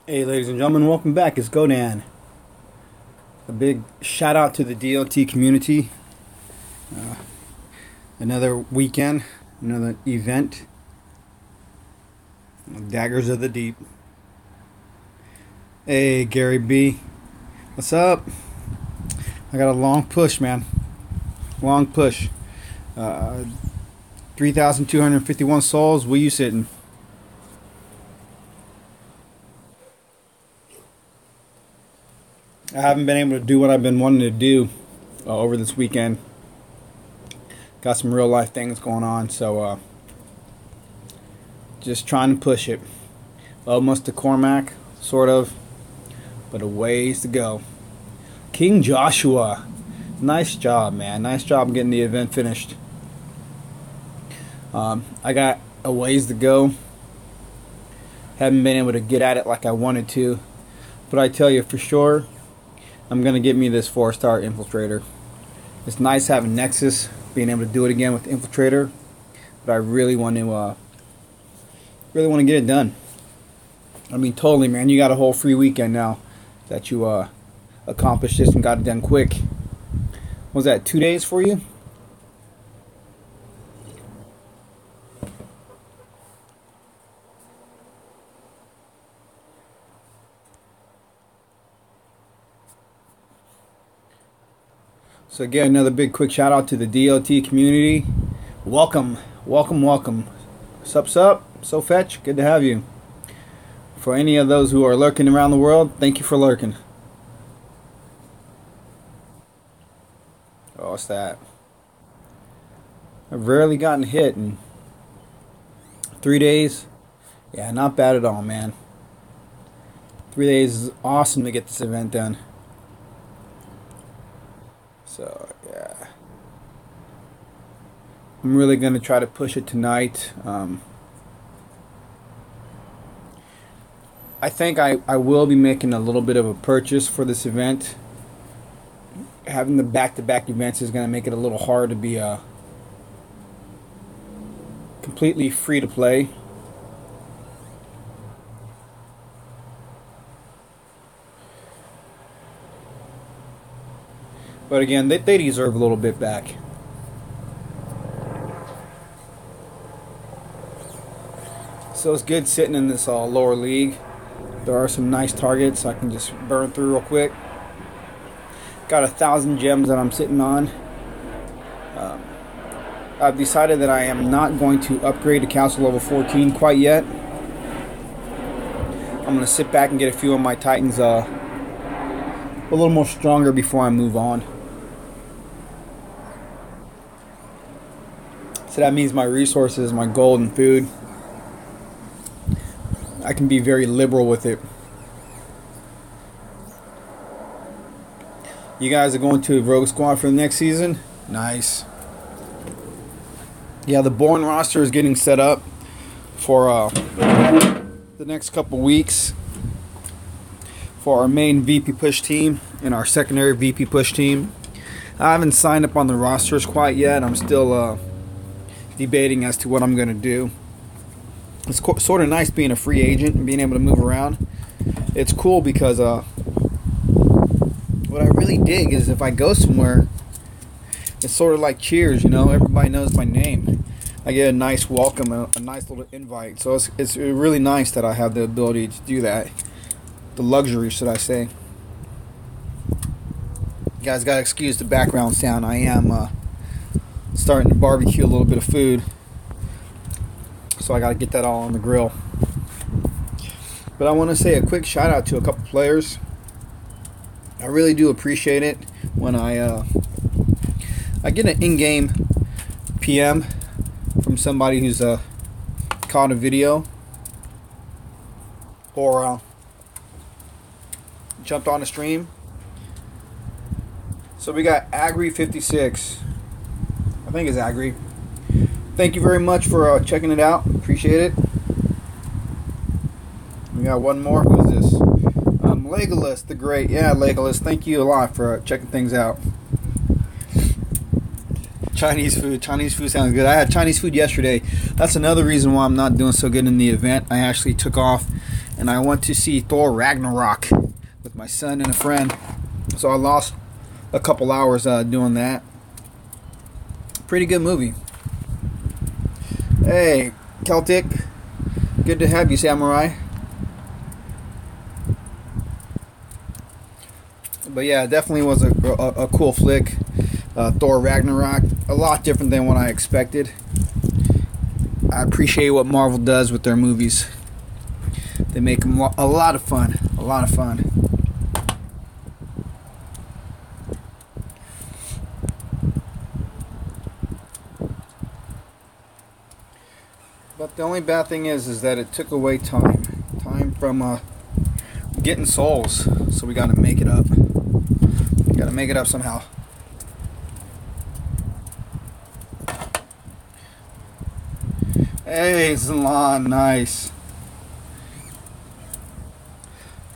Hey ladies and gentlemen, welcome back. It's Godan. A big shout out to the DLT community. Another weekend, another event. Daggers of the Deep. Hey Gary B. What's up? I got a long push, man. Long push. 3,251 souls. Where you sitting? I haven't been able to do what I've been wanting to do over this weekend. Got some real life things going on, so just trying to push it. Almost to Cormac, sort of, but a ways to go. King Joshua, nice job, man. Nice job getting the event finished. I got a ways to go. Haven't been able to get at it like I wanted to, but I tell you for sure, I'm going to get me this 4-star Infiltrator. It's nice having Nexus, being able to do it again with Infiltrator, but I really want to get it done. I mean, totally, man. You got a whole free weekend now that you accomplished this and got it done quick. What was that, 2 days for you? So again, another big quick shout out to the DLT community. Welcome, welcome, welcome. Sup, so fetch, good to have you. For any of those who are lurking around the world, thank you for lurking. Oh, what's that? I've rarely gotten hit in 3 days. Yeah, not bad at all, man. 3 days is awesome to get this event done. So yeah, I'm really going to try to push it tonight. I think I will be making a little bit of a purchase for this event. Having the back-to-back events is going to make it a little hard to be completely free to play. But again, they deserve a little bit back. So it's good sitting in this lower league. There are some nice targets I can just burn through real quick. Got 1,000 gems that I'm sitting on. I've decided that I am not going to upgrade to Council level 14 quite yet. I'm going to sit back and get a few of my Titans a little more stronger before I move on. So that means my resources, my gold and food, I can be very liberal with it. You guys are going to Rogue Squad for the next season? Nice. Yeah, the Born roster is getting set up for the next couple weeks for our main VP push team and our secondary VP push team. I haven't signed up on the rosters quite yet. I'm still debating as to what I'm going to do. It's sort of nice being a free agent and being able to move around. It's cool because what I really dig is if I go somewhere, it's sort of like Cheers, you know, everybody knows my name. I get a nice welcome, a nice little invite. So it's really nice that I have the ability to do that. The luxury, should I say. You guys got to excuse the background sound. I am starting to barbecue a little bit of food, so I got to get that all on the grill. But I want to say a quick shout out to a couple players. I really do appreciate it when I get an in-game PM from somebody who's caught a video or jumped on a stream. So we got Agri56. I think it's Agri. Thank you very much for checking it out. Appreciate it. We got one more. Who is this? Legolas the Great. Yeah, Legolas. Thank you a lot for checking things out. Chinese food. Chinese food sounds good. I had Chinese food yesterday. That's another reason why I'm not doing so good in the event. I actually took off and I went to see Thor Ragnarok with my son and a friend. So I lost a couple hours doing that. Pretty good movie. Hey, Celtic. Good to have you, Samurai. But yeah, it definitely was a cool flick. Thor Ragnarok. A lot different than what I expected. I appreciate what Marvel does with their movies. They make them a lot of fun. A lot of fun. But the only bad thing is that it took away time. Time from getting souls. So we gotta make it up. We gotta make it up somehow. Hey, Zalon, nice.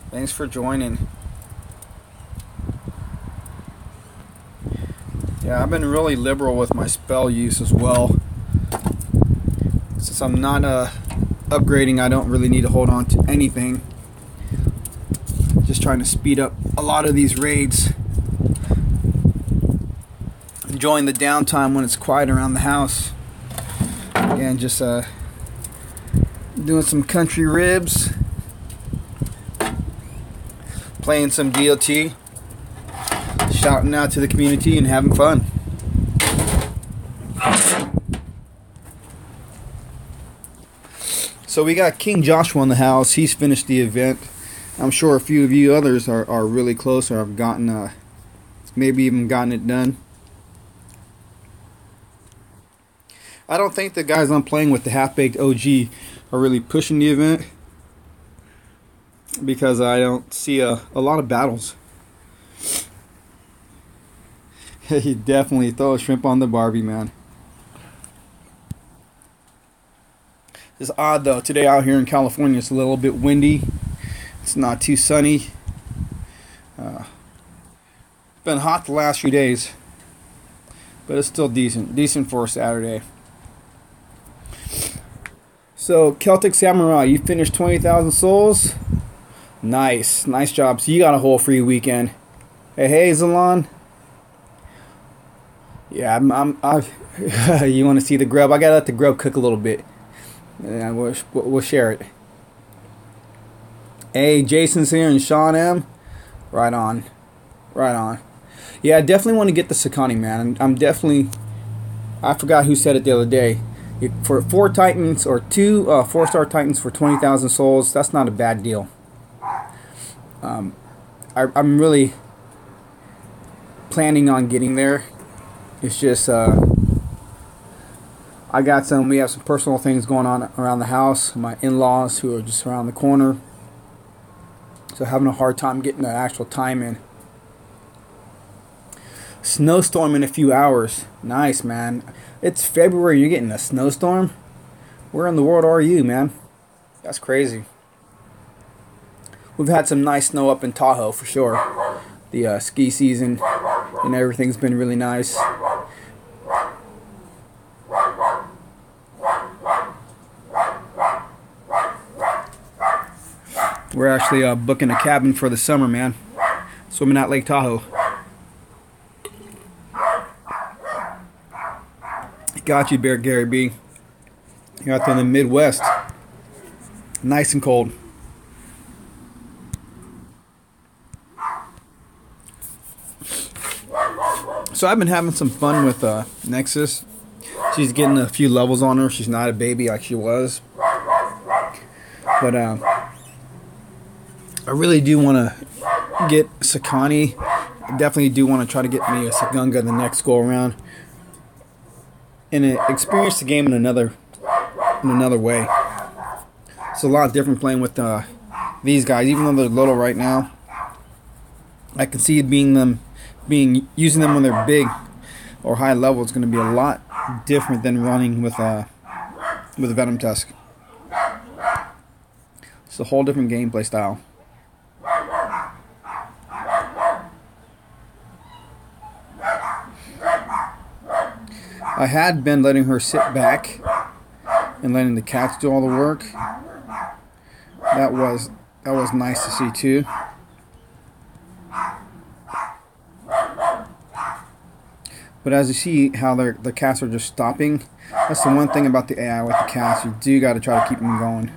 Thanks for joining. Yeah, I've been really liberal with my spell use as well. Since I'm not upgrading, I don't really need to hold on to anything. Just trying to speed up a lot of these raids. Enjoying the downtime when it's quiet around the house. Again, just doing some country ribs, playing some DLT, shouting out to the community and having fun. So we got King Joshua in the house. He's finished the event. I'm sure a few of you others are really close or have gotten maybe even gotten it done. I don't think the guys I'm playing with, the Half-Baked OG, are really pushing the event because I don't see a lot of battles. You definitely throw a shrimp on the Barbie, man. It's odd though, today out here in California it's a little bit windy. It's not too sunny. It's been hot the last few days, but it's still decent for a Saturday. So, Celtic Samurai, you finished 20,000 souls. Nice job. So you got a whole free weekend. Hey, Zalon. Yeah, you want to see the grub? I gotta let the grub cook a little bit, and we'll share it. Hey, Jason's here and Sean M. Right on. Yeah, I definitely want to get the SEKANI, man. I'm definitely. I forgot who said it the other day. For 4 Titans or 2 4-star Titans for 20,000 souls, that's not a bad deal. I'm really planning on getting there. It's just we have some personal things going on around the house. My in-laws who are just around the corner, so having a hard time getting the actual time in. Snowstorm in a few hours. Nice, man. It's February, you're getting a snowstorm? Where in the world are you, man? That's crazy. We've had some nice snow up in Tahoe for sure. The ski season and everything's been really nice. We're actually booking a cabin for the summer, man. Swimming at Lake Tahoe. Got you, Bear Gary B. You're out there in the Midwest. Nice and cold. So I've been having some fun with Nexus. She's getting a few levels on her. She's not a baby like she was. But I really do want to get SEKANI. I definitely do want to try to get me a Sagunga the next go around. And experience the game in another way. It's a lot different playing with these guys, even though they're little right now. I can see using them when they're big or high level. It's going to be a lot different than running with a Venom Tusk. It's a whole different gameplay style. I had been letting her sit back and letting the cats do all the work, That was nice to see too. But as you see how the cats are just stopping, that's the one thing about the AI with the cats. You do got to try to keep them going.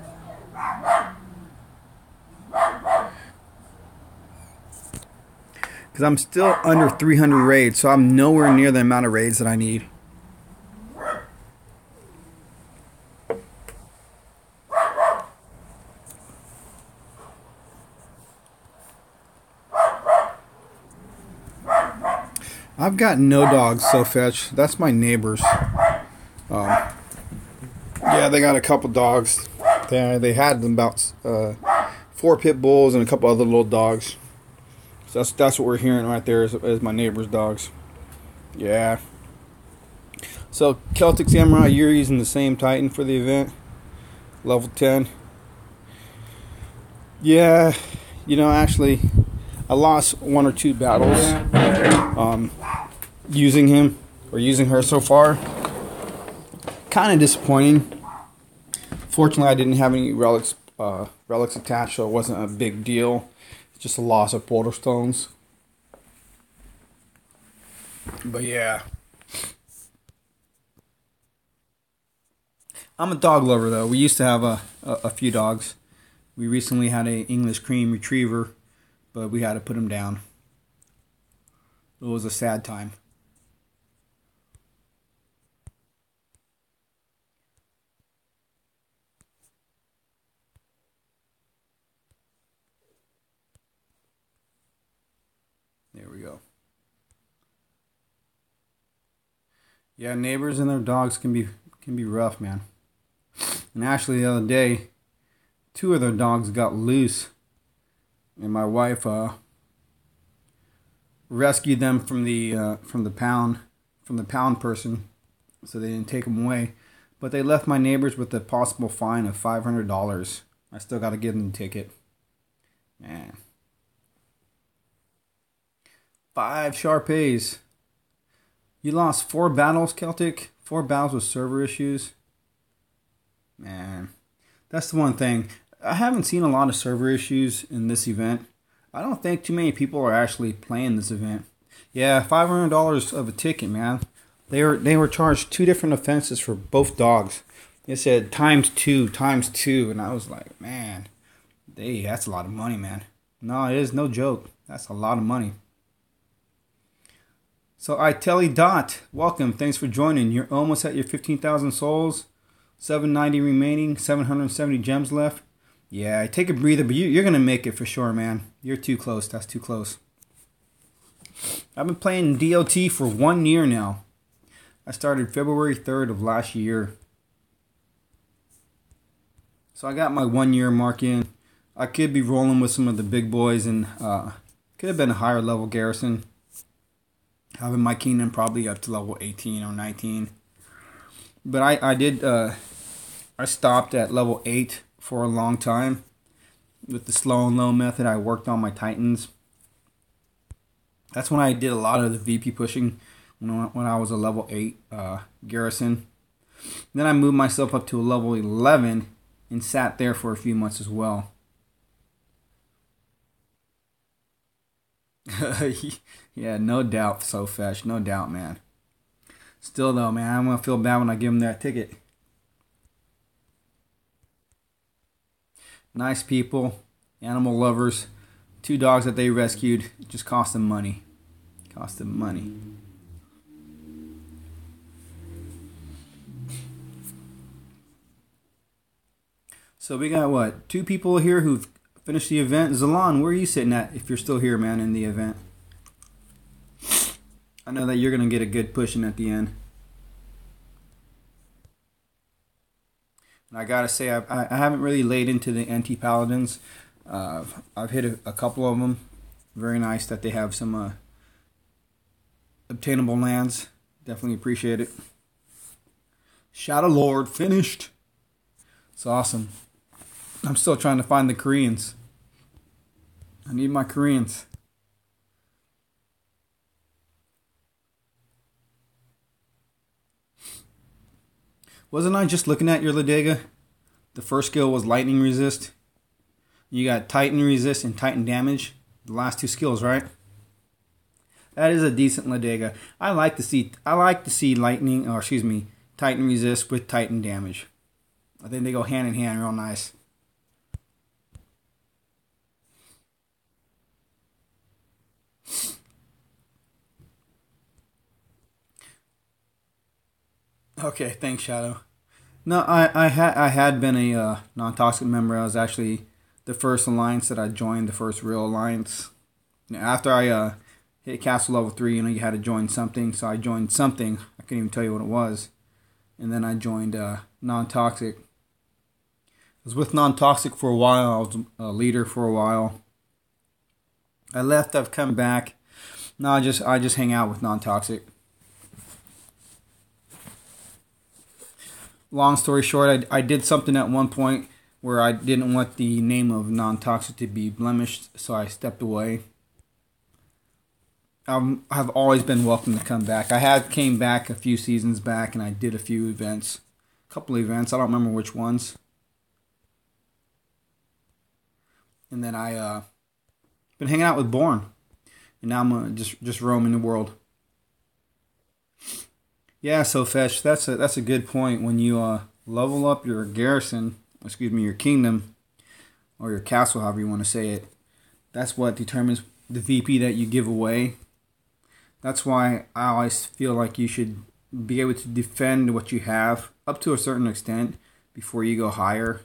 Because I'm still under 300 raids, so I'm nowhere near the amount of raids that I need. I've got no dogs, so fetch. That's my neighbors. Yeah, they got a couple dogs. They had about 4 pit bulls and a couple other little dogs. So that's what we're hearing right there is my neighbor's dogs. Yeah. So Celtic Samurai, you're using the same Titan for the event, level 10. Yeah, you know, actually, I lost 1 or 2 battles using him or using her so far. Kind of disappointing. Fortunately, I didn't have any relics attached, so it wasn't a big deal. It's just a loss of portal stones. But yeah, I'm a dog lover though. We used to have a few dogs. We recently had an English cream retriever, but we had to put him down. It was a sad time. There we go. Yeah, neighbors and their dogs can be rough, man. And actually, the other day, 2 of their dogs got loose, and my wife rescued them from the pound person, so they didn't take them away. But they left my neighbors with a possible fine of $500. I still got to give them the ticket. Man. 5 Shar-Peis. You lost 4 battles, Celtic. 4 battles with server issues. Man. That's the one thing. I haven't seen a lot of server issues in this event. I don't think too many people are actually playing this event. Yeah, $500 of a ticket, man. They were charged 2 different offenses for both dogs. It said times 2, and I was like, man, that's a lot of money, man. No, it is no joke. That's a lot of money. So Itelly Dot, welcome. Thanks for joining. You're almost at your 15,000 souls. 790 remaining. 770 gems left. Yeah, take a breather, but you're going to make it for sure, man. You're too close. That's too close. I've been playing DOT for 1 year now. I started February 3rd of last year. So I got my 1 year mark in. I could be rolling with some of the big boys and could have been a higher level garrison. Having my kingdom probably up to level 18 or 19. But I stopped at level 8 for a long time. With the slow and low method, I worked on my Titans. That's when I did a lot of the VP pushing when I was a level 8 garrison. Then I moved myself up to a level 11 and sat there for a few months as well. Yeah, no doubt, so fetch, no doubt, man. Still though, man, I'm gonna feel bad when I give them that ticket. Nice people, animal lovers, 2 dogs that they rescued, just cost them money. Cost them money. So we got what? 2 people here who've finished the event. Zalan, where are you sitting at if you're still here, man, in the event? I know that you're going to get a good pushing at the end. And I got to say, I haven't really laid into the anti-paladins. I've hit a couple of them. Very nice that they have some obtainable lands. Definitely appreciate it. Shadow Lord finished. It's awesome. I'm still trying to find the Koreans. I need my Koreans. Wasn't I just looking at your Ladega? The first skill was lightning resist. You got Titan resist and Titan damage. The last two skills, right? That is a decent Ladega. I like to see lightning, or excuse me, Titan resist with Titan damage. I think they go hand in hand real nice. Okay, thanks, Shadow. No, I had been a non-toxic member. I was actually the first alliance that I joined, the first real alliance. After I hit castle level 3, you had to join something. So I joined something. I couldn't even tell you what it was. And then I joined non-toxic. I was with non-toxic for a while. I was a leader for a while. I left. I've come back. No, I just hang out with non-toxic. Long story short, I did something at one point where I didn't want the name of non-toxic to be blemished, so I stepped away. I've always been welcome to come back. I came back a few seasons back, and I did a few events, a couple of events. I don't remember which ones. And then I been hanging out with Born, and now I'm just roaming the world. Yeah, so Fetch, that's a good point. When you level up your garrison, excuse me, your kingdom, or your castle, however you want to say it, that's what determines the VP that you give away. That's why I always feel like you should be able to defend what you have up to a certain extent before you go higher.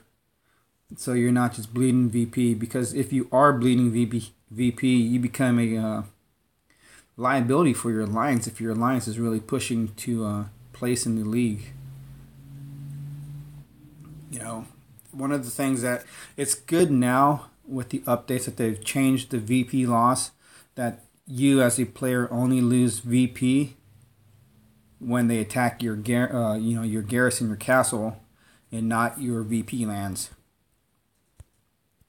So you're not just bleeding VP, because if you are bleeding VP, you become a liability for your alliance if your alliance is really pushing to place in the league. One of the things that it's good now with the updates that they've changed the VP loss, that you as a player only lose VP when they attack your your garrison, your castle, and not your VP lands.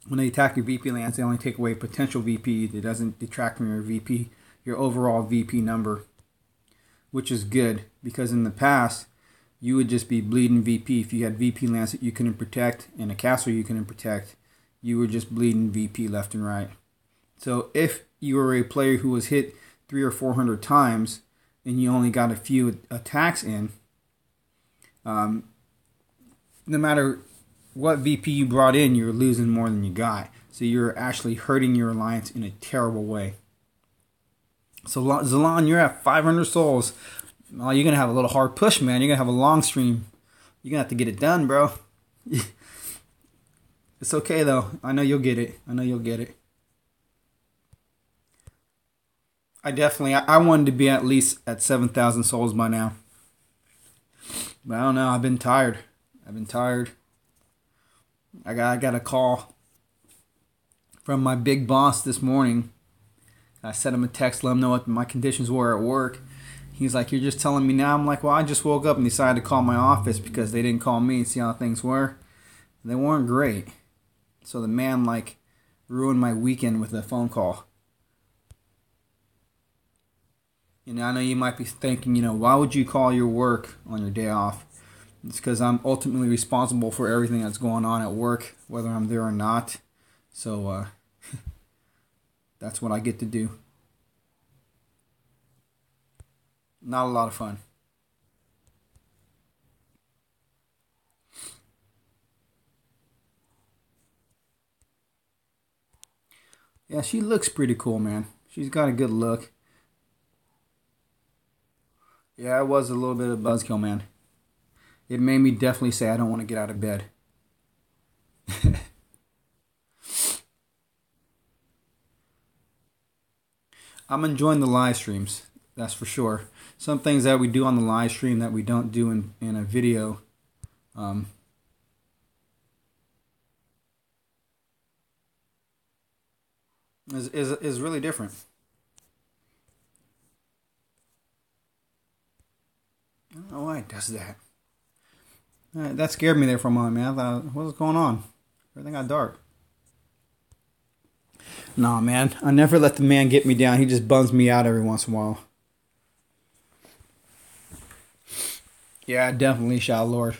When they attack your VP lands, they only take away potential VP. It doesn't detract from your VP, your overall VP number, which is good, because in the past you would just be bleeding VP. If you had VP lands that you couldn't protect and a castle you couldn't protect, you were just bleeding VP left and right. So if you were a player who was hit 300 or 400 times and you only got a few attacks in, no matter what VP you brought in, you're losing more than you got. So you're actually hurting your alliance in a terrible way. So Zalon, you're at 500 souls. Oh, you're going to have a little hard push, man. You're going to have a long stream. You're going to have to get it done, bro. It's okay, though. I know you'll get it. I know you'll get it. I wanted to be at least at 7,000 souls by now. But I don't know. I've been tired. I got a call from my big boss this morning. I sent him a text, let him know what my conditions were at work. He's like, "You're just telling me now?" I'm like, "Well, I just woke up and decided to call my office because they didn't call me and see how things were. They weren't great." So the man ruined my weekend with a phone call. I know you might be thinking, why would you call your work on your day off? It's because I'm ultimately responsible for everything that's going on at work, whether I'm there or not. So that's what I get to do. Not a lot of fun. Yeah, she looks pretty cool, man. She's got a good look. Yeah, it was a little bit of buzzkill, man. It made me definitely say I don't want to get out of bed. I'm enjoying the live streams, that's for sure. Some things that we do on the live stream that we don't do in a video. Is really different. I don't know why it does that. That scared me there for a moment, man. I thought, what's going on? Everything got dark. Nah, man. I never let the man get me down. He just bums me out every once in a while. Yeah, definitely, Shadow Lord.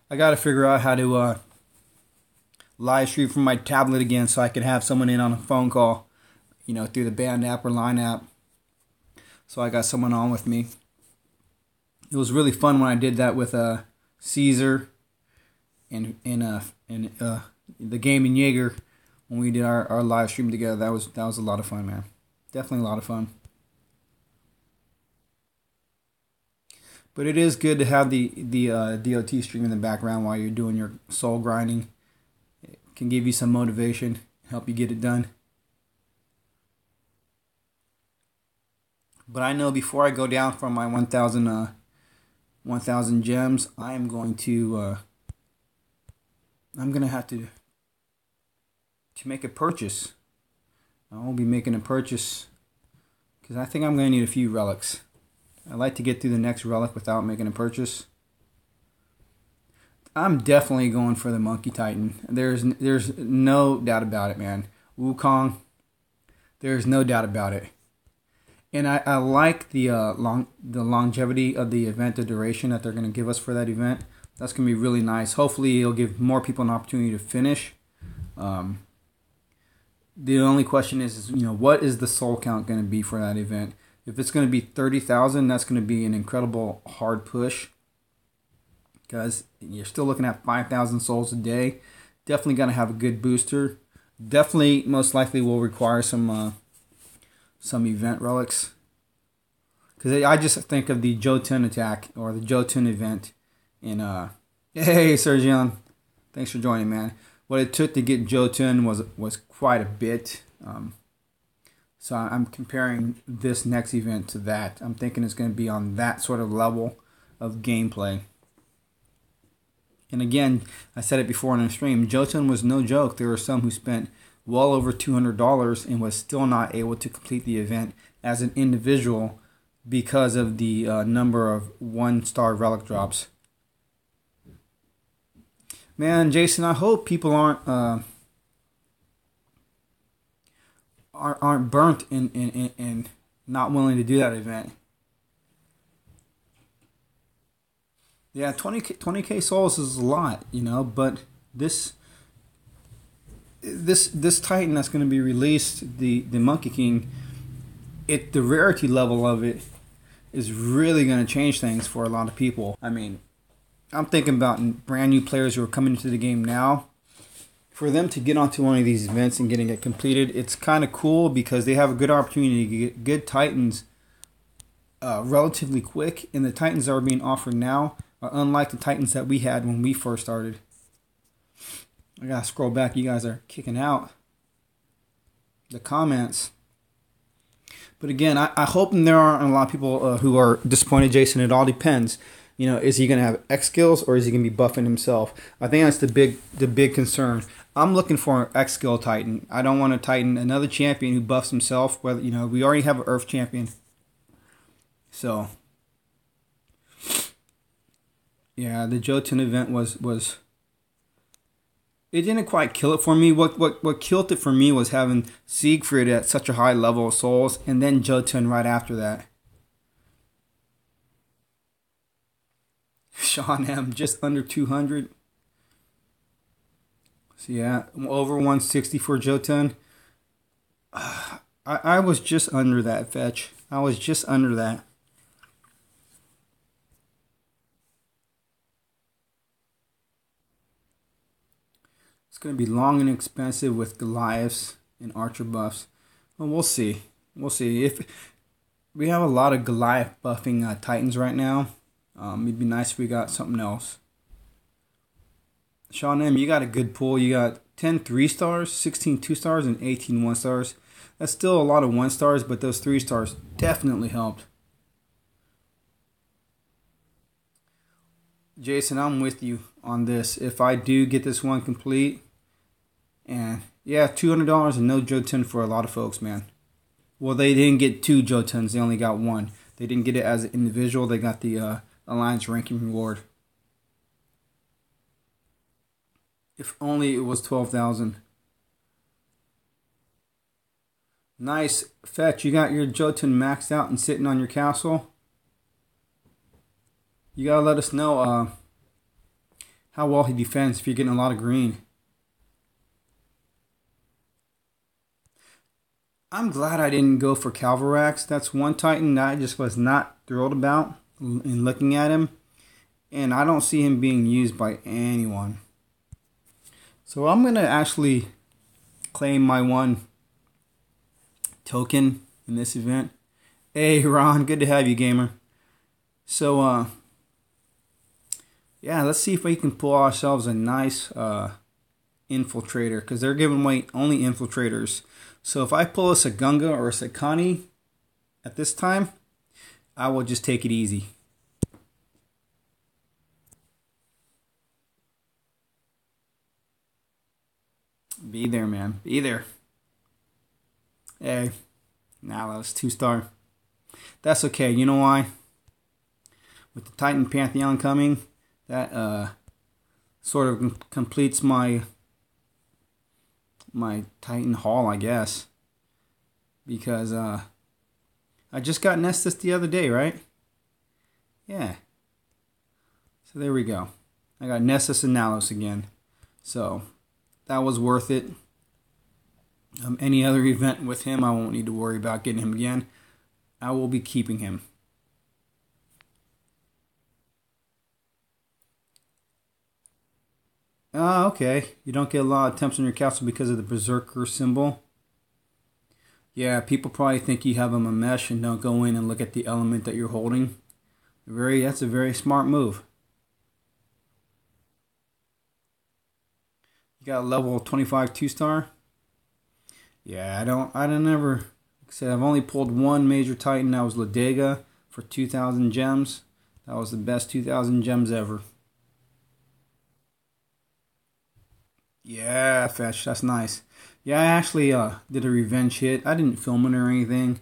I gotta figure out how to live stream from my tablet again so I could have someone in on a phone call, you know, through the Band app or Line app. So I got someone on with me. It was really fun when I did that with Caesar and the Game and Jaeger when we did our live stream together. That was a lot of fun, man. Definitely a lot of fun. But it is good to have the DOT stream in the background while you're doing your soul grinding. It can give you some motivation, help you get it done. But I know before I go down from my 1,000 gems, I am going to I'm gonna have to make a purchase. I will be making a purchase because I think I'm gonna need a few relics. I like to get through the next relic without making a purchase. I'm definitely going for the Monkey Titan. There's no doubt about it, man. Wukong, there's no doubt about it. And I like the longevity of the event, the duration that they're going to give us for that event. That's going to be really nice. Hopefully, it'll give more people an opportunity to finish. The only question is, you know, what is the soul count going to be for that event? If it's going to be 30,000, that's going to be an incredible hard push. Because you're still looking at 5,000 souls a day. Definitely going to have a good booster. Definitely, most likely, will require some event relics. Because I just think of the Jotun attack or the Jotun event. And hey, Sergion, thanks for joining, man. What it took to get Jotun was quite a bit. So I'm comparing this next event to that. I'm thinking it's going to be on that sort of level of gameplay. And again, I said it before on the stream, Jotun was no joke. There were some who spent well over $200 and was still not able to complete the event as an individual because of the number of 1-star relic drops. Man, Jason, I hope people aren't burnt and not willing to do that event. Yeah, 20k souls is a lot, you know, but this Titan that's going to be released, the Monkey King, the rarity level of it is really going to change things for a lot of people. I mean, I'm thinking about brand new players who are coming into the game now. For them to get onto one of these events and getting it completed, it's kind of cool because they have a good opportunity to get good Titans relatively quick. And the Titans that are being offered now are unlike the Titans that we had when we first started. I gotta scroll back. You guys are kicking out the comments. But again, I hope there aren't a lot of people who are disappointed, Jason. It all depends. You know, is he going to have X skills or is he going to be buffing himself? I think that's the big concern. I'm looking for an X skill Titan. I don't want a Titan, another champion who buffs himself. Whether, you know, we already have an Earth champion. So, yeah, the Jotun event was it didn't quite kill it for me. What killed it for me was having Siegfried at such a high level of souls and then Jotun right after that. Sean M, just under 200. So yeah, over 160 for Jotun. I was just under that, Fetch. I was just under that. It's going to be long and expensive with Goliaths and Archer buffs. Well, we'll see. We'll see. If we have a lot of Goliath buffing Titans right now. It'd be nice if we got something else. Sean M, you got a good pool. You got 10 3-stars, 16 2-stars, and 18 1-stars. That's still a lot of 1-stars, but those 3-stars definitely helped. Jason, I'm with you on this. If I do get this one complete, and yeah, $200 and no Jotun for a lot of folks, man. Well, they didn't get 2 Jotuns. They only got 1. They didn't get it as an individual. They got the Alliance ranking reward. If only it was 12,000. Nice. Fetch, you got your Jotun maxed out and sitting on your castle. You gotta let us know how well he defends if you're getting a lot of green. I'm glad I didn't go for Cavalrax. That's one Titan that I just was not thrilled about in looking at him. And I don't see him being used by anyone. So I'm going to actually claim my one token in this event. Hey Ron, good to have you, gamer. So yeah, let's see if we can pull ourselves a nice infiltrator, because they're giving away only infiltrators. So if I pull a SEKANI or a SEKANI at this time, I will just take it easy. Be there, man. Be there. Hey. Now that was 2-star. That's okay. You know why? With the Titan Pantheon coming, that sort of completes my Titan haul, I guess. Because I just got Nestus the other day, right? Yeah. So there we go. I got Nessus and Nalos again. So that was worth it. Any other event with him, I won't need to worry about getting him again. I will be keeping him. Ah, okay. You don't get a lot of attempts on your castle because of the Berserker symbol. Yeah, people probably think you have him a mesh and don't go in and look at the element that you're holding. That's a very smart move. You got a level 25 2-star. Yeah, I don't ever, like I said, I've only pulled one major Titan. That was Ladega for 2,000 gems. That was the best 2,000 gems ever. Yeah, fetch. That's nice. Yeah, I actually did a revenge hit. I didn't film it or anything.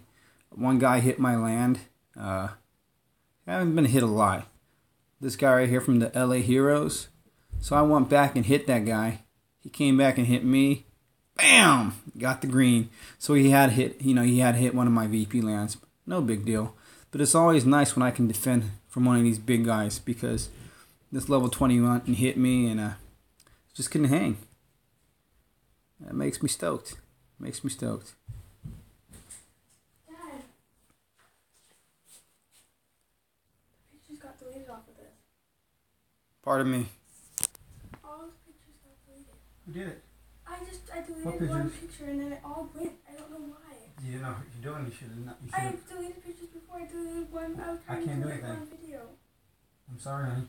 One guy hit my land. I haven't been hit a lot. This guy right here from the LA Heroes. So I went back and hit that guy. He came back and hit me. Bam! Got the green. So he had hit, he had hit one of my VP lands. No big deal. But it's always nice when I can defend from one of these big guys, because this level 21 hit me and just couldn't hang. That makes me stoked. Makes me stoked. Dad, the pictures got deleted off of this. Pardon me. All those pictures got deleted. Who did it? I deleted one picture and then it all went. I don't know why. You know what you're doing. You should not. I've deleted pictures before. I deleted one. I was trying to delete one video. I'm sorry, honey.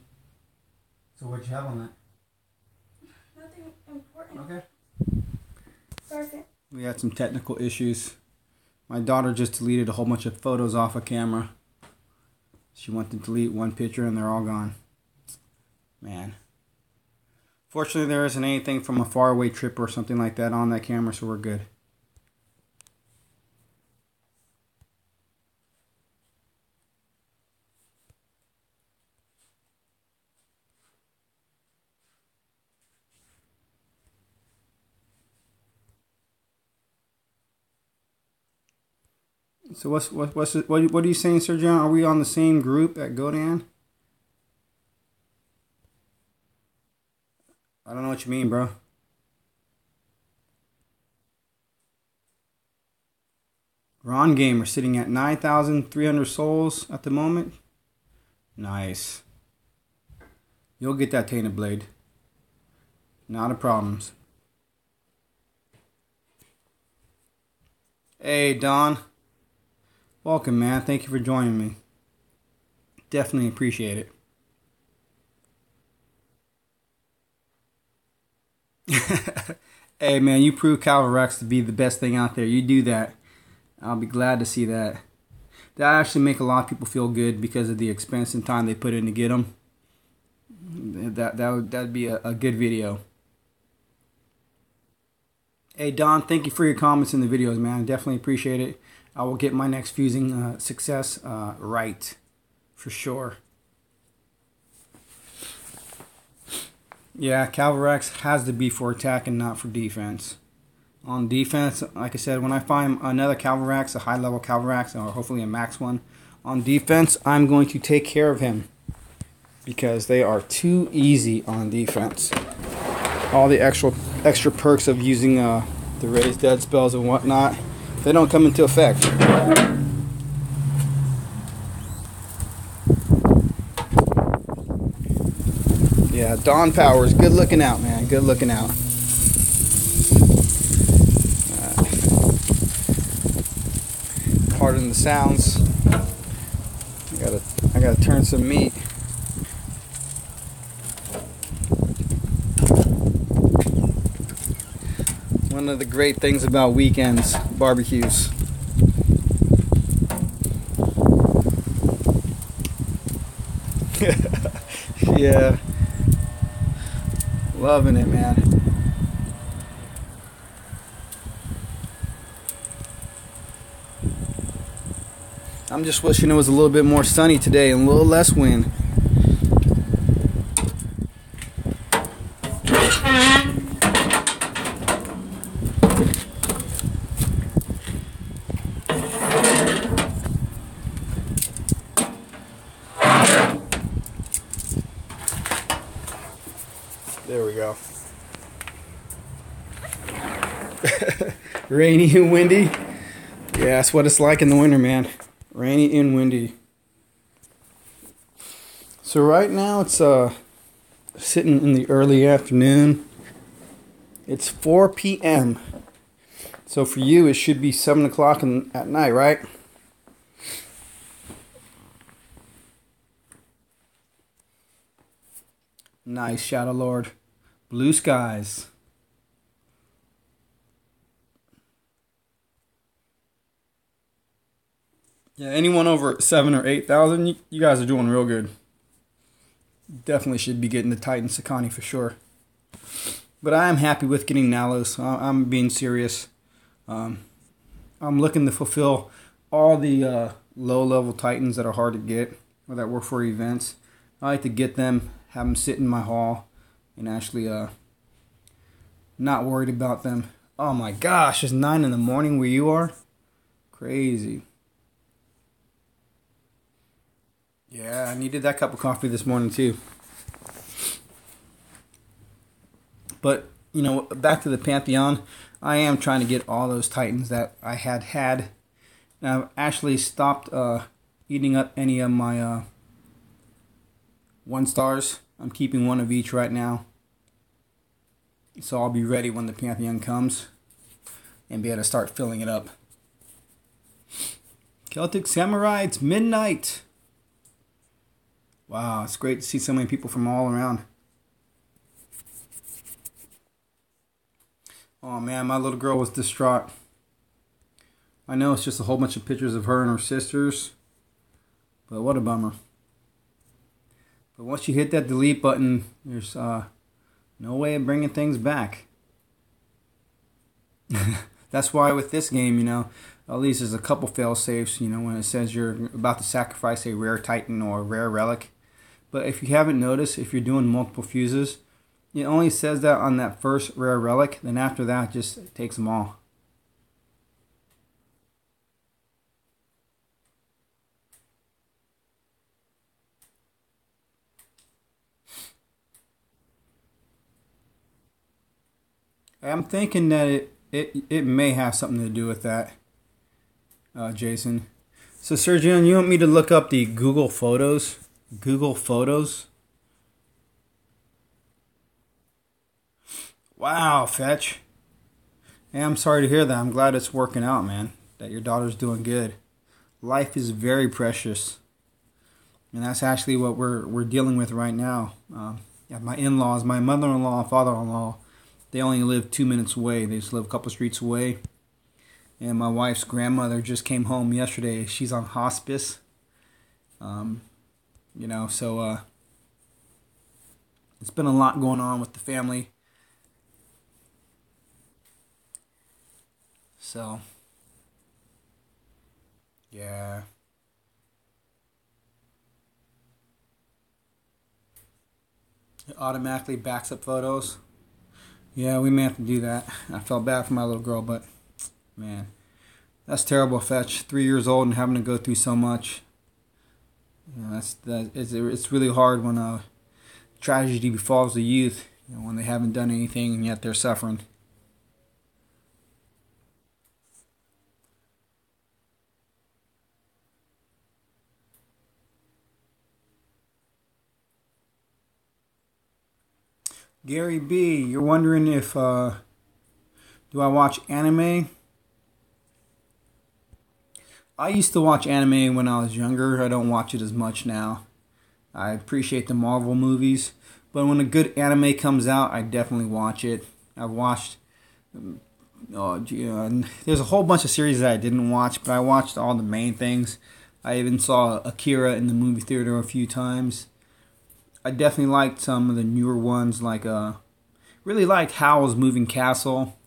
So what'd you have on that? Nothing important. Okay. Perfect. We had some technical issues. My daughter just deleted a whole bunch of photos off of camera. She went to delete one picture and they're all gone. Man. Fortunately, there isn't anything from a faraway trip or something like that on that camera, so we're good. So what are you saying, Sir John? Are we on the same group at Godan? I don't know what you mean, bro. Ron Gamer sitting at 9,300 souls at the moment. Nice. You'll get that Tainted Blade. Not a problem. Hey, Don. Welcome, man. Thank you for joining me. Definitely appreciate it. Hey, man, you prove Cavalrax to be the best thing out there. You do that. I'll be glad to see that. That actually make a lot of people feel good because of the expense and time they put in to get them. That'd be a good video. Hey, Don, thank you for your comments in the videos, man. Definitely appreciate it. I will get my next fusing success right, for sure. Yeah, Cavalrax has to be for attack and not for defense. On defense, like I said, when I find another Cavalrax, a high-level Cavalrax, or hopefully a max one, on defense, I'm going to take care of him. Because they are too easy on defense. All the extra perks of using the raised dead spells and whatnot They don't come into effect. Yeah, Dawn Powers, good looking out, man. Good looking out. Pardon the sounds. I gotta turn some meat. One of the great things about weekends barbecues. Yeah. Loving it, man. I'm just wishing it was a little bit more sunny today and a little less wind. There we go. Rainy and windy. Yeah, that's what it's like in the winter, man. Rainy and windy. So right now it's sitting in the early afternoon. It's 4 p.m. So for you it should be 7 o'clock at night, right? Nice, Shadow Lord. Blue skies. Yeah, anyone over 7 or 8,000, you guys are doing real good. Definitely should be getting the Titan SEKANI for sure. But I am happy with getting Nalos. I'm being serious. I'm looking to fulfill all the low-level Titans that are hard to get or that work for events. I like to get them, have them sit in my hall, and actually not worried about them. Oh my gosh, it's 9 in the morning where you are? Crazy. Yeah, I needed that cup of coffee this morning too. But, you know, back to the Pantheon, I am trying to get all those Titans that I had. And I've actually stopped eating up any of my 1 stars. I'm keeping 1 of each right now. So I'll be ready when the Pantheon comes and be able to start filling it up. Celtic Samurai, it's midnight. Wow, it's great to see so many people from all around. Oh man, my little girl was distraught. I know it's just a whole bunch of pictures of her and her sisters, but what a bummer. But once you hit that delete button, there's no way of bringing things back. That's why with this game, you know, at least there's a couple fail safes, you know, when it says you're about to sacrifice a rare Titan or a rare relic. But if you haven't noticed, if you're doing multiple fuses, it only says that on that first rare relic. Then after that, it just takes them all. I'm thinking that it may have something to do with that, Jason. So Sergio, you want me to look up the Google Photos? Google Photos? Wow, Fetch. Hey, I'm sorry to hear that. I'm glad it's working out, man. That your daughter's doing good. Life is very precious. And that's actually what we're dealing with right now. Yeah, my in-laws, my mother-in-law and father-in-law, they only live 2 minutes away. They just live a couple streets away. And my wife's grandmother just came home yesterday. She's on hospice. You know, so it's been a lot going on with the family. So, yeah. It automatically backs up photos. Yeah, we may have to do that. I felt bad for my little girl, but man, that's terrible, Fetch. 3 years old and having to go through so much. You know, it's really hard when a tragedy befalls the youth. You know, when they haven't done anything and yet they're suffering. Gary B, you're wondering if do I watch anime? I used to watch anime when I was younger. I don't watch it as much now. I appreciate the Marvel movies, but when a good anime comes out, I definitely watch it. I've watched there's a whole bunch of series that I didn't watch, but I watched all the main things. I even saw Akira in the movie theater a few times. I definitely liked some of the newer ones, like really liked Howl's Moving Castle.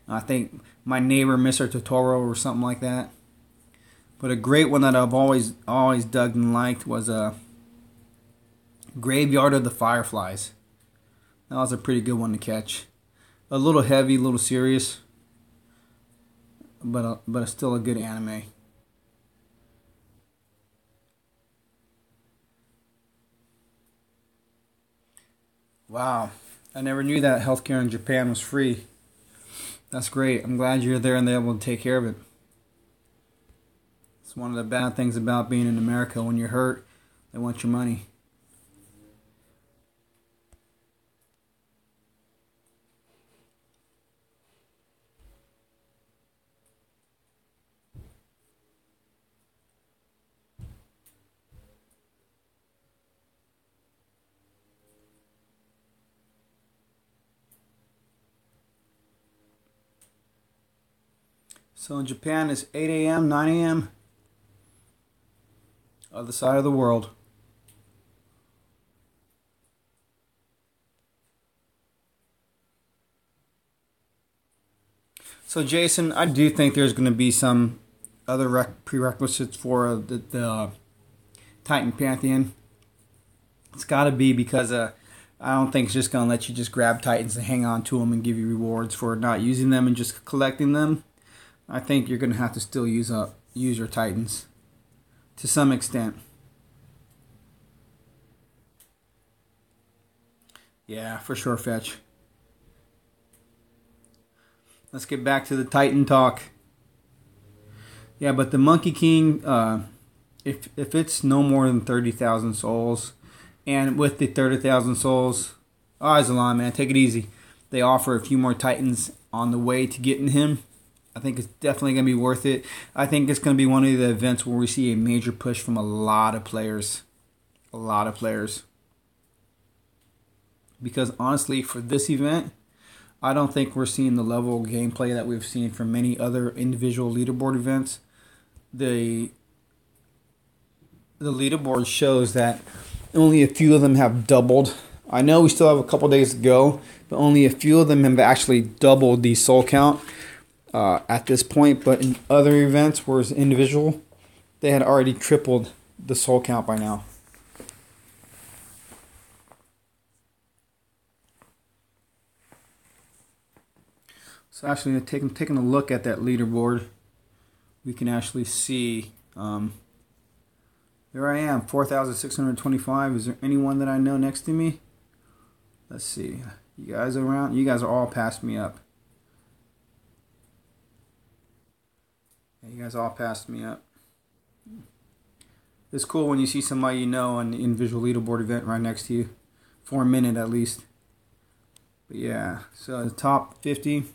I think My Neighbor Mr. Totoro or something like that. But a great one that I've always dug and liked was Graveyard of the Fireflies. That was a pretty good one to catch. A little heavy, a little serious, but still a good anime. Wow, I never knew that healthcare in Japan was free. That's great. I'm glad you're there and they're able to take care of it. It's one of the bad things about being in America. When you're hurt, they want your money. So in Japan, it's 8 a.m., 9 a.m. Other side of the world. So Jason, I do think there's going to be some other prerequisites for the Titan Pantheon. It's got to be because I don't think it's just going to let you just grab Titans and hang on to them and give you rewards for not using them and just collecting them. I think you're going to have to still use your Titans to some extent. Yeah, for sure, Fetch. Let's get back to the Titan talk. Yeah, but the Monkey King, if it's no more than 30,000 souls, and with the 30,000 souls, Azalon, man, take it easy. They offer a few more Titans on the way to getting him. I think it's definitely going to be worth it. I think it's going to be one of the events where we see a major push from a lot of players. A lot of players. Because honestly, for this event, I don't think we're seeing the level of gameplay that we've seen from many other individual leaderboard events. The leaderboard shows that only a few of them have doubled. I know we still have a couple days to go, but only a few of them have actually doubled the soul count at this point. But in other events where it's individual, they had already tripled the soul count by now. So actually, taking a look at that leaderboard, we can actually see, there I am, 4,625. Is there anyone that I know next to me? Let's see. You guys around? You guys are all past me up. Yeah, you guys all passed me up. It's cool when you see somebody you know on the individual leaderboard event right next to you. For a minute at least. But yeah, so the top 50.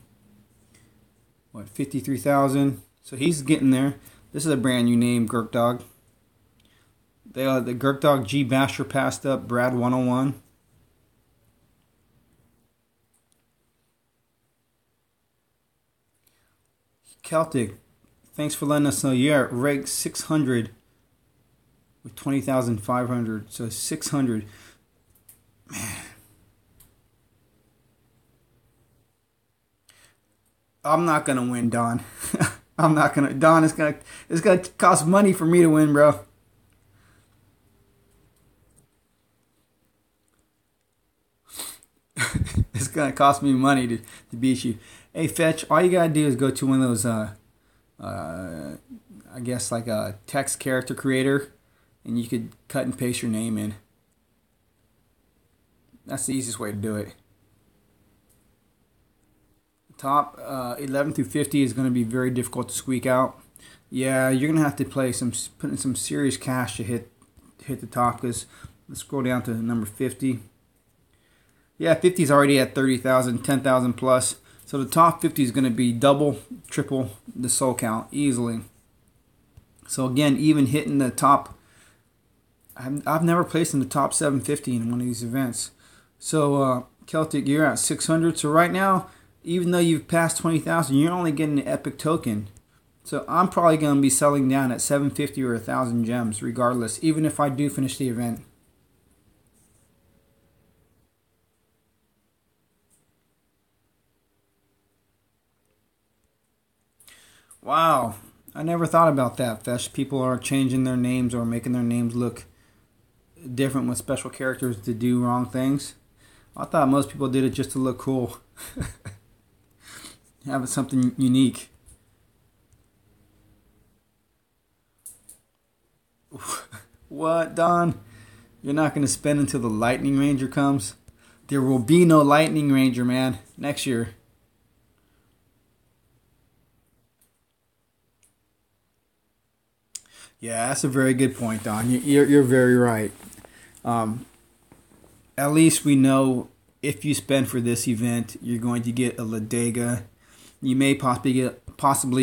What, 53,000? So he's getting there. This is a brand new name, Gurk Dog. The Gurk Dog G Basher passed up Brad 101. Celtic, thanks for letting us know. You're at rank 600 with 20,500. So 600. Man. I'm not gonna win, Don. I'm not gonna. Don, it's gonna cost money for me to win, bro. It's gonna cost me money to beat you. Hey, Fetch, all you gotta do is go to one of those, I guess like a text character creator, and you could cut and paste your name in. That's the easiest way to do it. Top 11 through 50 is going to be very difficult to squeak out. Yeah, you're going to have to put in some serious cash to hit the top. Because let's scroll down to number 50. Yeah, 50's already at 30,000, 10,000 plus. So the top 50 is going to be double, triple the soul count easily. So again, even hitting the top, I've never placed in the top 750 in one of these events. So Celtic, you're at 600. So right now, even though you've passed 20,000, you're only getting an epic token. So I'm probably going to be selling down at 750 or 1,000 gems regardless, even if I do finish the event. Wow, I never thought about that, Fesh. People are changing their names or making their names look different with special characters to do wrong things. I thought most people did it just to look cool. Have something unique. What, Don? You're not going to spend until the Lightning Ranger comes? There will be no Lightning Ranger, man, next year. Yeah, that's a very good point, Don. You're very right. At least we know if you spend for this event, you're going to get a Ladega. You may possibly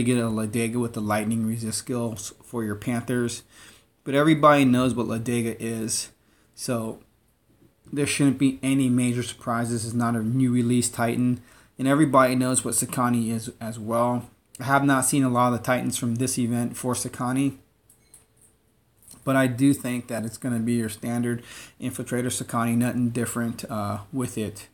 get a Ladega with the lightning resist skills for your Panthers. But everybody knows what Ladega is. So there shouldn't be any major surprises. It's not a new release Titan. And everybody knows what SEKANI is as well. I have not seen a lot of the Titans from this event for SEKANI. But I do think that it's going to be your standard Infiltrator SEKANI, nothing different with it.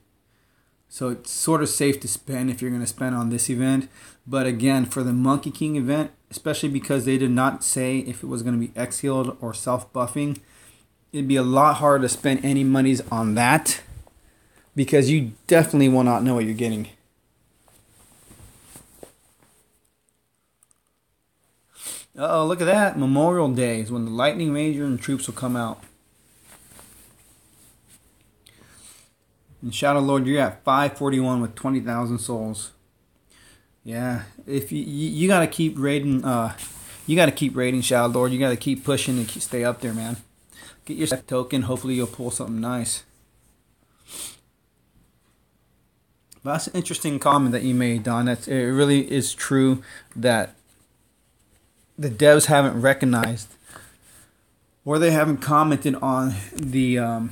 So it's sort of safe to spend if you're going to spend on this event. But again, for the Monkey King event, especially because they did not say if it was going to be X-healed or self-buffing, it'd be a lot harder to spend any monies on that because you definitely will not know what you're getting. Uh-oh, look at that. Memorial Day is when the Lightning Ranger and troops will come out. And Shadow Lord, you're at 541 with 20,000 souls. Yeah, if you gotta keep raiding, Shadow Lord. You gotta keep pushing and stay up there, man. Get your token. Hopefully, you'll pull something nice. But that's an interesting comment that you made, Don. It really is true that the devs haven't recognized or they haven't commented on the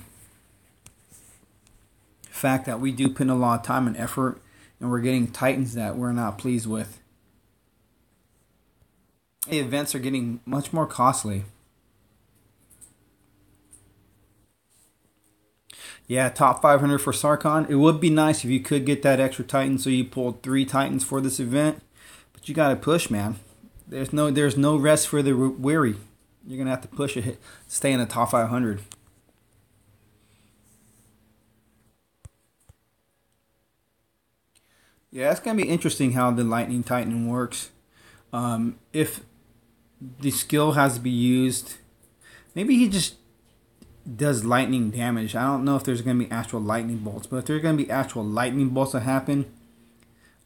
fact that we do put in a lot of time and effort and we're getting Titans that we're not pleased with. The events are getting much more costly. Yeah, top 500 for Sarkon. It would be nice if you could get that extra Titan so you pulled 3 Titans for this event. But you got to push, man. There's no rest for the weary. You're going to have to push it, stay in the top 500. Yeah, it's going to be interesting how the Lightning Titan works. If the skill has to be used, maybe he just does lightning damage. I don't know if there's going to be actual lightning bolts, but if there's going to be actual lightning bolts that happen,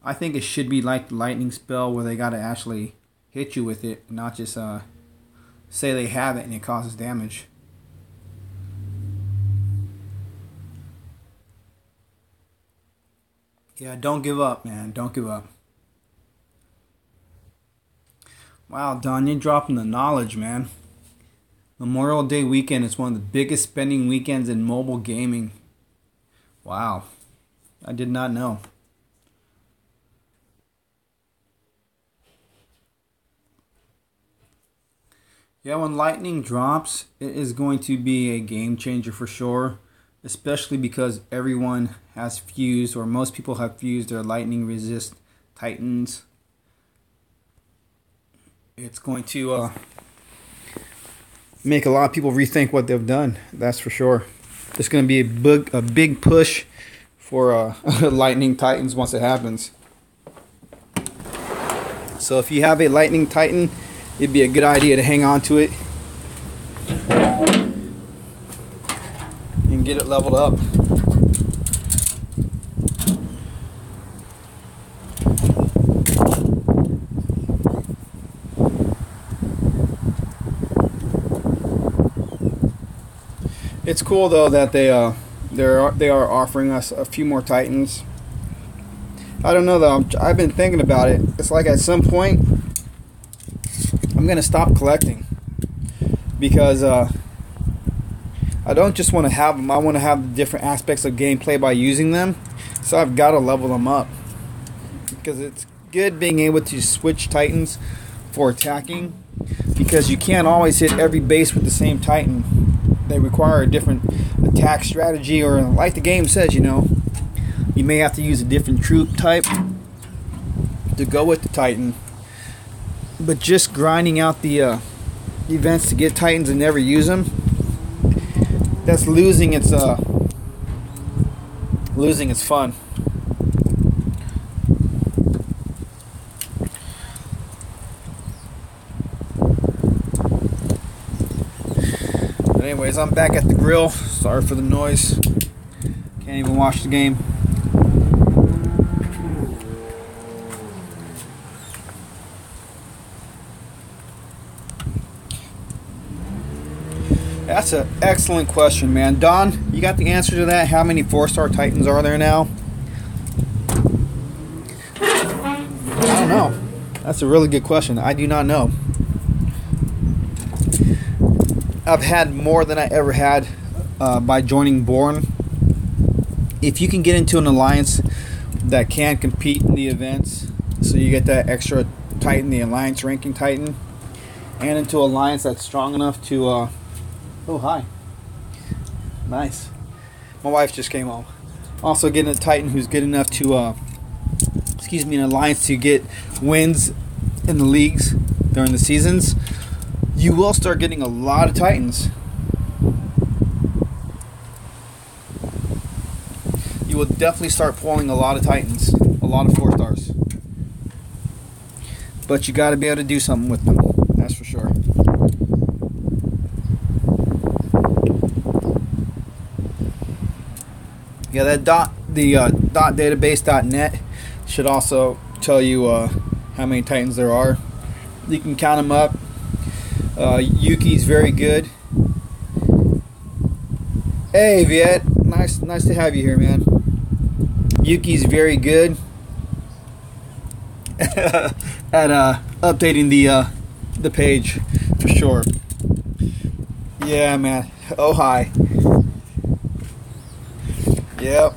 I think it should be like the lightning spell where they got to actually hit you with it, not just say they have it and it causes damage. Yeah, don't give up, man. Don't give up. Wow, Don, you're dropping the knowledge, man. Memorial Day weekend is one of the biggest spending weekends in mobile gaming. Wow. I did not know. Yeah, when lightning drops, it is going to be a game changer for sure. Especially because everyone has fused, or most people have fused their lightning resist Titans. It's going to make a lot of people rethink what they've done. That's for sure. It's going to be a big push for lightning Titans once it happens. So if you have a lightning Titan, it'd be a good idea to hang on to it and get it leveled up. It's cool though that they They are offering us a few more Titans. I don't know though. I've been thinking about it. It's like at some point I'm gonna stop collecting because I don't just want to have them. I want to have the different aspects of gameplay by using them. So I've got to level them up because it's good being able to switch Titans for attacking, because you can't always hit every base with the same Titan. They require a different attack strategy, or like the game says, you know, you may have to use a different troop type to go with the Titan. But just grinding out the events to get Titans and never use them, that's losing its fun. But anyways, I'm back at the grill. Sorry for the noise. Can't even watch the game. That's an excellent question, man. Don, you got the answer to that? How many 4-star Titans are there now? I don't know. That's a really good question. I do not know. I've had more than I ever had by joining Born. If you can get into an alliance that can compete in the events, so you get that extra Titan, the alliance ranking Titan, and into an alliance that's strong enough to oh, hi. Nice. My wife just came home. Also getting a Titan who's good enough to, an alliance to get wins in the leagues during the seasons. You will start getting a lot of Titans. You will definitely start pulling a lot of Titans. A lot of 4-stars. But you got to be able to do something with them. That's for sure. Yeah, that database.net should also tell you how many Titans there are. You can count them up. Yuki's very good. Hey, Viet, nice to have you here, man. Yuki's very good at updating the page for sure. Yeah, man. Oh, hi. Yep.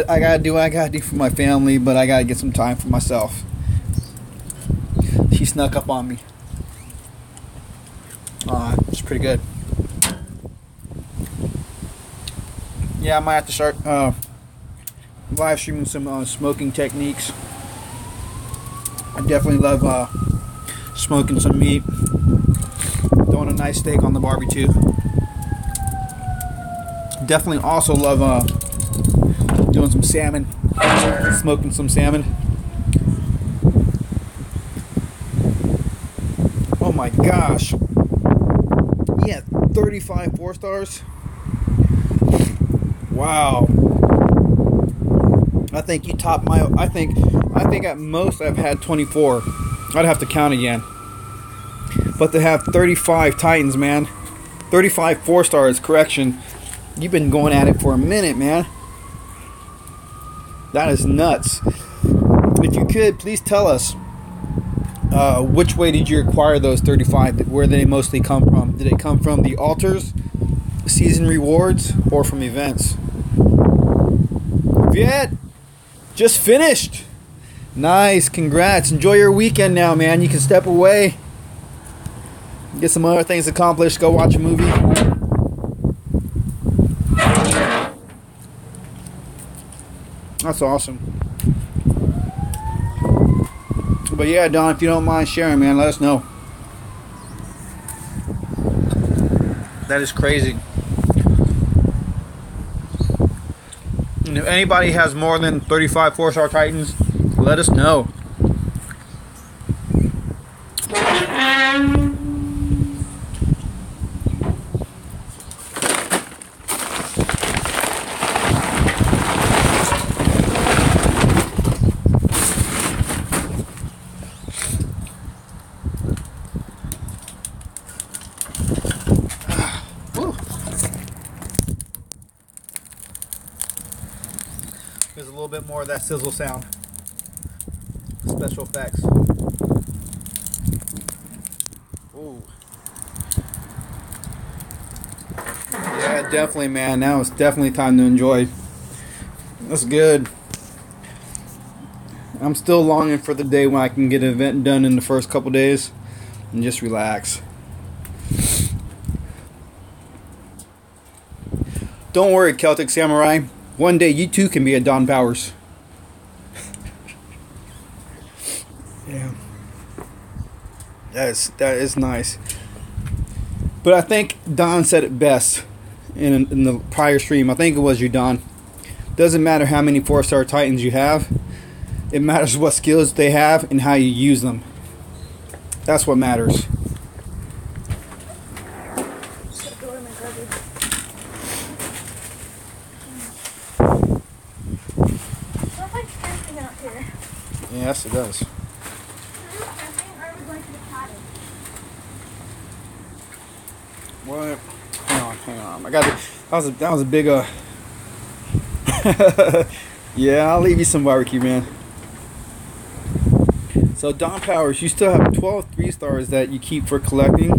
I gotta do what I gotta do for my family, but I gotta get some time for myself. She snuck up on me. It's pretty good. Yeah, I might have to start live streaming some smoking techniques. I definitely love smoking some meat, throwing a nice steak on the barbecue. Definitely also love doing some salmon, smoking some salmon. Oh my gosh. Yeah, 35 4-stars. Wow. I think you topped my, I think at most I've had 24. I'd have to count again. But to have 35 Titans, man. 35 4-stars, correction. You've been going at it for a minute, man. That is nuts. If you could, please tell us which way did you acquire those 35? Where did they mostly come from? Did it come from the altars, season rewards, or from events? Viet, just finished. Nice, congrats. Enjoy your weekend now, man. You can step away, get some other things accomplished, go watch a movie. That's awesome. But yeah, Don, if you don't mind sharing, man, let us know. That is crazy. And if anybody has more than 35 4-star Titans, let us know. a little bit more of that sizzle sound. Special effects. Ooh. Yeah, definitely, man. Now it's definitely time to enjoy. That's good. I'm still longing for the day when I can get an event done in the first couple days and just relax. Don't worry, Celtic Samurai. One day you too can be a Don Powers. Yeah. That is nice. But I think Don said it best in the prior stream. I think it was you, Don. Doesn't matter how many 4-star Titans you have. It matters what skills they have and how you use them. That's what matters. Yes, it does. What? Hang on. I got it. That was a big yeah, I'll leave you some barbecue, man. So Don Powers, you still have 12 3-stars that you keep for collecting.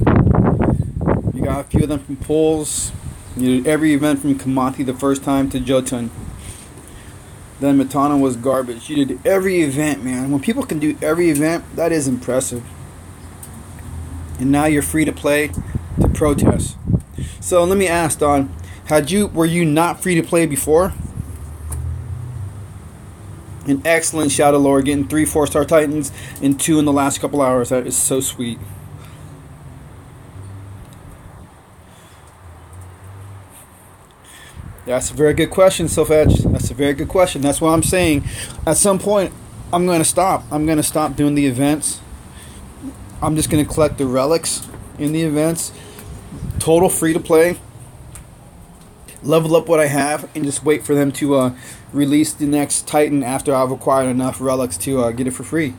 You got a few of them from pulls. You did every event from Kamati the first time to Jotun. Then Matana was garbage. You did every event, man. When people can do every event, that is impressive. And now you're free to play to protest. So let me ask, Don, were you not free to play before? An excellent Shadow Lord, getting 3 4-star Titans and 2 in the last couple hours. That is so sweet. That's a very good question, Sofetch. That's a very good question. That's what I'm saying. At some point, I'm going to stop. I'm going to stop doing the events. I'm just going to collect the relics in the events. Total free to play. Level up what I have and just wait for them to release the next Titan after I've acquired enough relics to get it for free.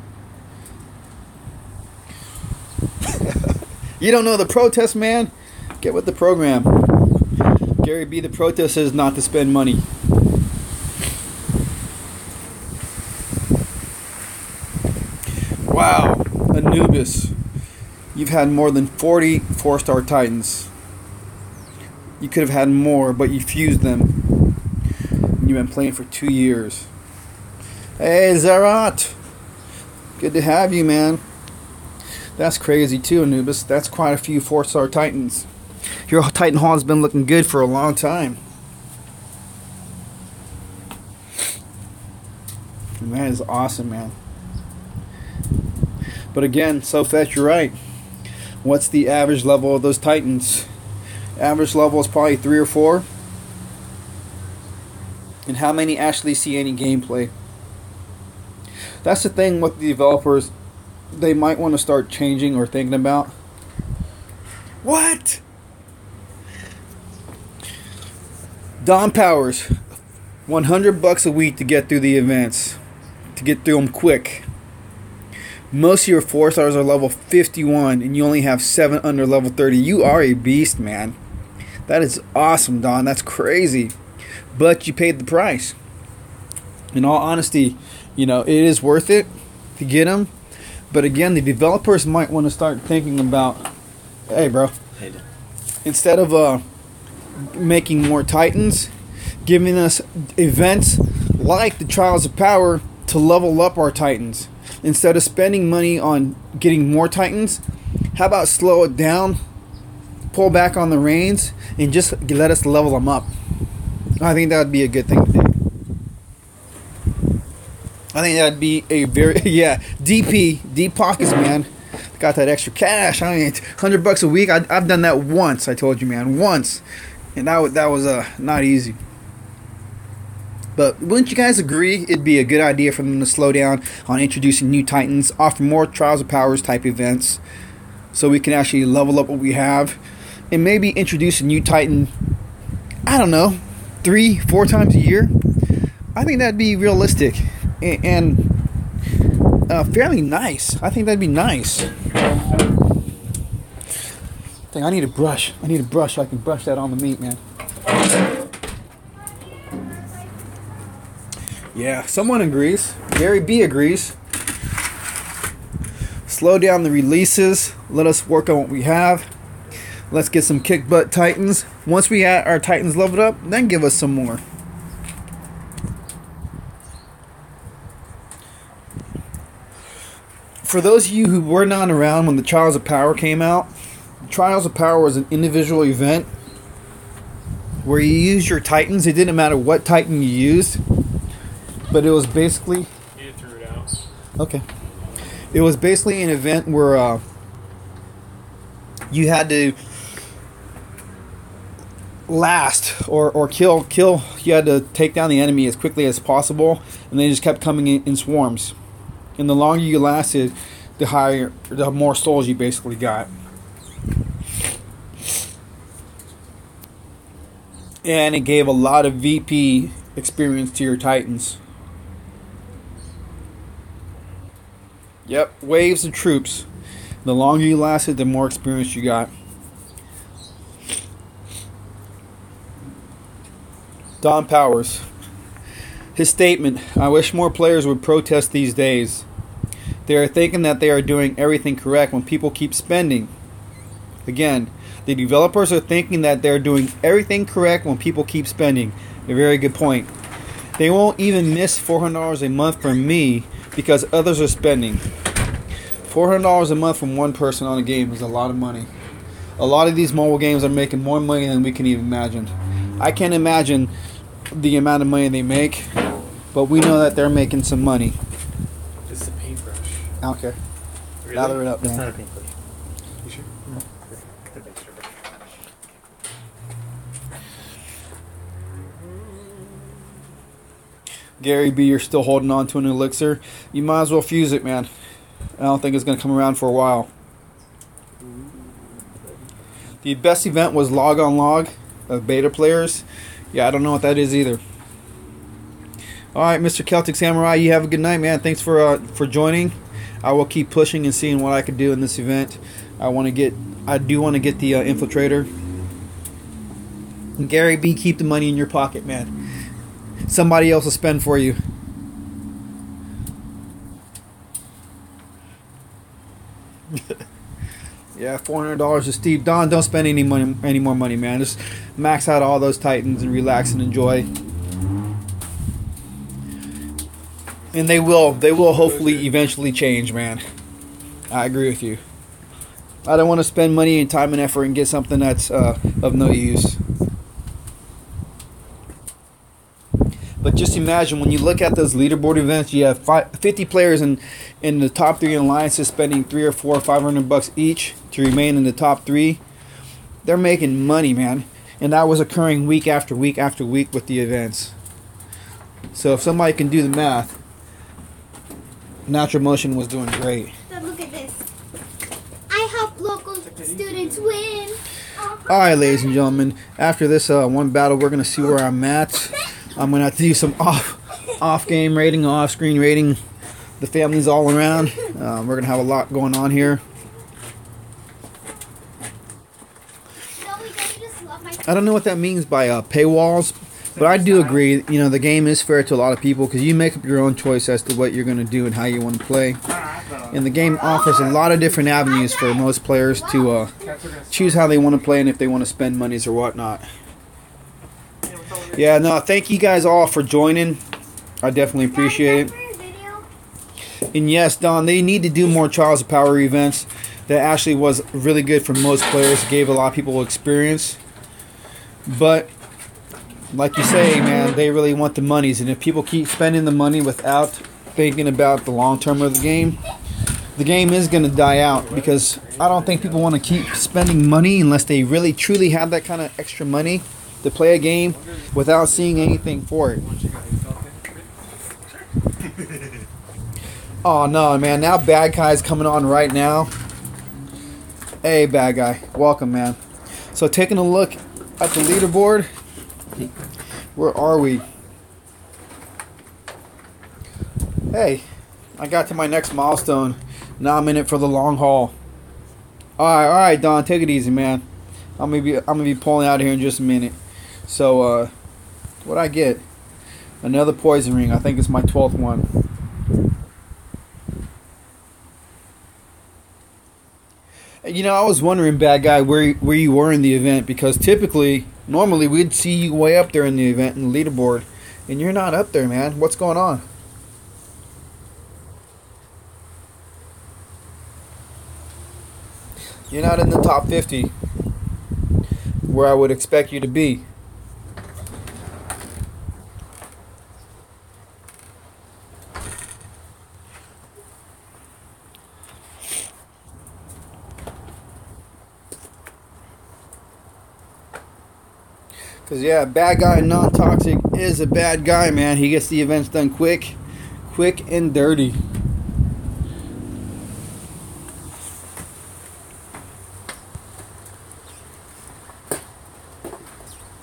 You don't know the protest, man? Get with the program. Gary B, the protest is not to spend money. Wow, Anubis. You've had more than 40 4-star Titans. You could have had more, but you fused them. You've been playing for 2 years. Hey, Zerat. Good to have you, man. That's crazy too, Anubis. That's quite a few 4-star Titans. Your Titan haul has been looking good for a long time. And that is awesome, man. But again, Sofetch, you're right. What's the average level of those Titans? Average level is probably 3 or 4. And how many actually see any gameplay? That's the thing with the developers. They might want to start changing or thinking about. What? Don Powers, $100 a week to get through the events. To get through them quick. Most of your 4-stars are level 51 and you only have 7 under level 30. You are a beast, man. That is awesome, Don. That's crazy. But you paid the price. In all honesty, you know, it is worth it to get them. But again, the developers might want to start thinking about, hey, bro. Hey, instead of making more Titans, giving us events like the Trials of Power to level up our Titans. Instead of spending money on getting more Titans, how about slow it down, pull back on the reins, and just let us level them up? I think that would be a good thing to do. I think that would be a very, yeah, DP, deep pockets, man. Got that extra cash. I mean, $100 a week. I've done that once, I told you, man, once. And that was not easy. But wouldn't you guys agree it'd be a good idea for them to slow down on introducing new Titans, offer more Trials of Powers type events, so we can actually level up what we have, and maybe introduce a new Titan, I don't know, 3-4 times a year? I think that'd be realistic and fairly nice. I think that'd be nice. I need a brush. I need a brush so I can brush that on the meat, man. Yeah, someone agrees. Gary B agrees. Slow down the releases. Let us work on what we have. Let's get some kick butt Titans. Once we got our Titans leveled up, then give us some more. For those of you who were not around when the Trials of Power came out, Trials of Power was an individual event where you used your Titans. It didn't matter what Titan you used, but it was basically... You threw it out. Okay. It was basically an event where you had to last or kill. You had to take down the enemy as quickly as possible, and they just kept coming in swarms. And the longer you lasted, the more souls you basically got. And it gave a lot of VP experience to your Titans. Yep, waves of troops. The longer you lasted, the more experience you got. Don Powers. His statement, I wish more players would protest these days. They are thinking that they are doing everything correct when people keep spending. Again, the developers are thinking that they're doing everything correct when people keep spending. A very good point. They won't even miss $400 a month from me because others are spending. $400 a month from one person on a game is a lot of money. A lot of these mobile games are making more money than we can even imagine. I can't imagine the amount of money they make, but we know that they're making some money. It's a paintbrush. I don't care. Really? Lather it up, It's man. not a paintbrush. You sure? No. Gary B, you're still holding on to an elixir. You might as well fuse it, man. I don't think it's going to come around for a while. The best event was Log on Log of beta players. Yeah, I don't know what that is either. Alright, Mr. Celtic Samurai, you have a good night, man. Thanks for joining. I will keep pushing and seeing what I can do in this event. I do want to get the infiltrator. And Gary B, keep the money in your pocket, man. Somebody else will spend for you. Yeah, $400 is steep. Don, don't spend any more money, man. Just max out all those Titans and relax and enjoy. And they will hopefully eventually change, man. I agree with you. I don't want to spend money and time and effort and get something that's of no use. But just imagine, when you look at those leaderboard events, you have 50 players in the top 3 alliances spending $300 or $400 or $500 each to remain in the top 3. They're making money, man. And that was occurring week after week after week with the events. So if somebody can do the math, Natural Motion was doing great. Dad, look at this. I help local students win. Alright, ladies and gentlemen, after this one battle, we're going to see where I'm at. I'm going to have to do some off-game rating, off-screen rating. The family's all around. We're going to have a lot going on here. I don't know what that means by paywalls, but I do agree. You know, the game is fair to a lot of people because you make up your own choice as to what you're going to do and how you want to play. And the game offers a lot of different avenues for most players to choose how they want to play and if they want to spend monies or whatnot. Yeah, no, thank you guys all for joining. I definitely appreciate it. And yes, Don, they need to do more Trials of Power events. That actually was really good for most players. Gave a lot of people experience. But, like you say, man, they really want the monies. And if people keep spending the money without thinking about the long term of the game is going to die out. Because I don't think people want to keep spending money unless they really truly have that kind of extra money to play a game without seeing anything for it. Oh no, man, now Bad Guy's coming on right now. Hey Bad Guy, welcome, man. So taking a look at the leaderboard, where are we? Hey, I got to my next milestone. Now I'm in it for the long haul. Alright, Don, take it easy, man. I'm gonna be pulling out of here in just a minute. So, what'd I get? Another poison ring. I think it's my 12th one. You know, I was wondering, bad guy, where you were in the event, because normally we'd see you way up there in the event in the leaderboard, and you're not up there, man. What's going on? You're not in the top 50 where I would expect you to be. Because, yeah, bad guy non-toxic is a bad guy, man. He gets the events done quick and dirty.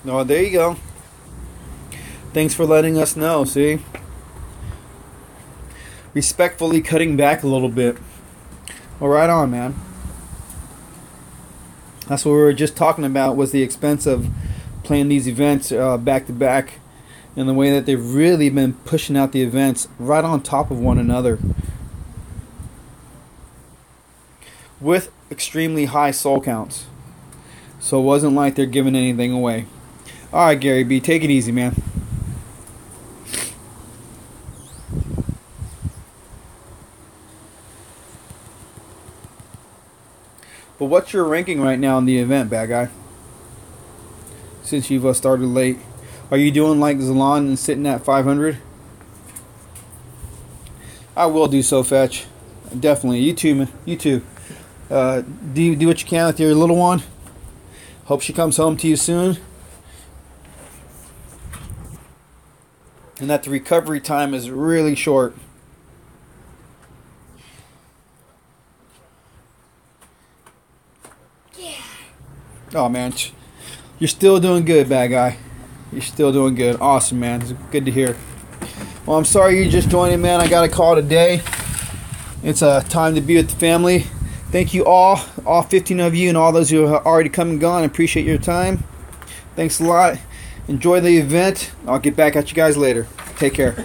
Oh, there you go. Thanks for letting us know, see? Respectfully cutting back a little bit. Well, right on, man. That's what we were just talking about, was the expense of playing these events back to back, and the way that they've really been pushing out the events right on top of one another with extremely high soul counts. So it wasn't like they're giving anything away. Alright, Gary B, take it easy, man. But what's your ranking right now in the event, bad guy? Since you've started late, are you doing like Zalon and sitting at 500? I will do so, Fetch. Definitely. You too, man. You too. Do what you can with your little one. Hope she comes home to you soon. And that the recovery time is really short. Yeah. Oh, man. You're still doing good, bad guy. You're still doing good. Awesome, man. It's good to hear. Well, I'm sorry you just joined in, man. I got a call today. It's time to be with the family. Thank you all 15 of you, and all those who have already come and gone. I appreciate your time. Thanks a lot. Enjoy the event. I'll get back at you guys later. Take care.